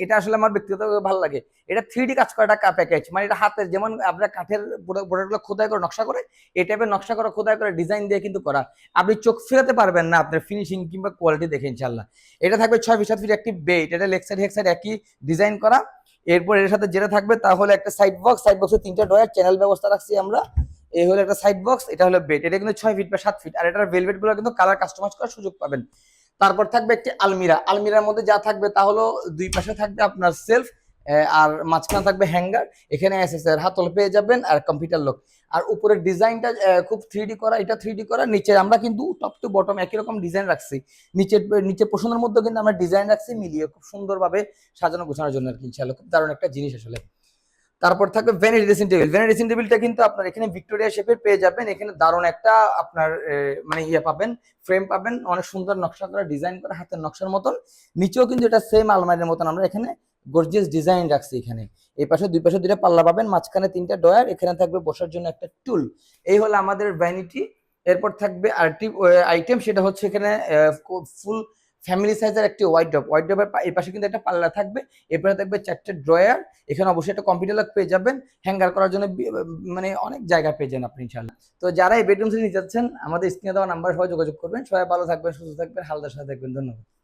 এটা আসলে আমার ব্যক্তিগতভাবে ভালো লাগে। এটা 3D কাজ করা একটা প্যাকেজ, মানে এটা হাতের যেমন আপনার কাঠের প্রোডাক্টগুলো খোদাই করে নকশা করে, এই টাইপের নকশা করা খোদাই করে ডিজাইন দিয়ে কিন্তু করা। আপনি চোখ ফেরাতে পারবেন না আপনার ফিনিশিং কিংবা কোয়ালিটি দেখে ইনশাল্লাহ। এটা থাকবে 6 ফিট একটি বেড, এটা লেগ সাইড হেড সাইড একই ডিজাইন করা। এরপর এর সাথে যেটা থাকবে তা হলো একটা সাইড বক্স, সাইড বক্সে 3টা ডয়ার, চ্যানেল ব্যবস্থা রাখছি আমরা। এই হলো একটা সাইড বক্স, এটা হলো বেড, এটা কিন্তু 6 ফিট বা 7 ফিট, আর এটার ভেলভেট গুলো কিন্তু কালার কাস্টমাইজ করার সুযোগ পাবেন। তারপর থাকবে একটি আলমিরা, আলমিরার মধ্যে যা থাকবে তা হলো দুই পাশে থাকবে আপনার সেলফ, আর মাঝখানে থাকবে হ্যাঙ্গার, এখানে এসএসআর হাতল পেয়ে যাবেন আর কম্পিউটার লক। আর উপরের ডিজাইনটা খুব 3D করা, এটা 3D করা। নিচে আমরা কিন্তু টপ টু বটম একই রকম ডিজাইন রাখছি, নিচের পোষণের মধ্যে কিন্তু আমরা ডিজাইন রাখছি মিলিয়ে খুব সুন্দরভাবে সাজানো গোছানোর জন্য আর কি ইনশাআল্লাহ। খুব দারুণ একটা জিনিস আসলে। তারপর থাকবে vanity dressing table, vanity dressing টেবিলটা কিন্তু আপনার এখানে ভিক্টোরিয়া শেপের পেয়ে যাবেন। এখানে দারুণ একটা আপনার মানে ইয়ে পাবেন, ফ্রেম পাবেন, অনেক সুন্দর নকশা করা, ডিজাইন করা হাতের নকশার মতন। নিচেও কিন্তু এটা সেম আলমারির মতন আমরা এখানে গর্জিয়াস ডিজাইন রাখছি। এখানে এই পাশে দুই পাশে দুইটা পাল্লা পাবেন, মাঝখানে 3টা ডয়ার, এখানে থাকবে বসার জন্য একটা টুল। এই হলো আমাদের ভ্যানিটি। এরপর থাকবে আরেকটি আইটেম, সেটা হচ্ছে এখানে ফুল ফ্যামিলি সাইজের একটি ওয়াইড্রপ, ওয়াইড্রপের এই পাশে কিন্তু একটা পাল্লা থাকবে, এরপরে থাকবে 4টে ড্রয়ার, এখানে অবশ্যই একটা কম্পিউটার লক পেয়ে যাবেন, হ্যাঙ্গার করার জন্য মানে অনেক জায়গা পেয়ে যান আপনি ইনশাআল্লাহ। তো যারা এই বেডরুম সেট নিতে চাচ্ছেন আমাদের স্ক্রিনে দেওয়া নাম্বার সবাই যোগাযোগ করবেন। সবাই ভালো থাকবেন, সুস্থ থাকবেন, হালদার সাথে থাকবেন। ধন্যবাদ।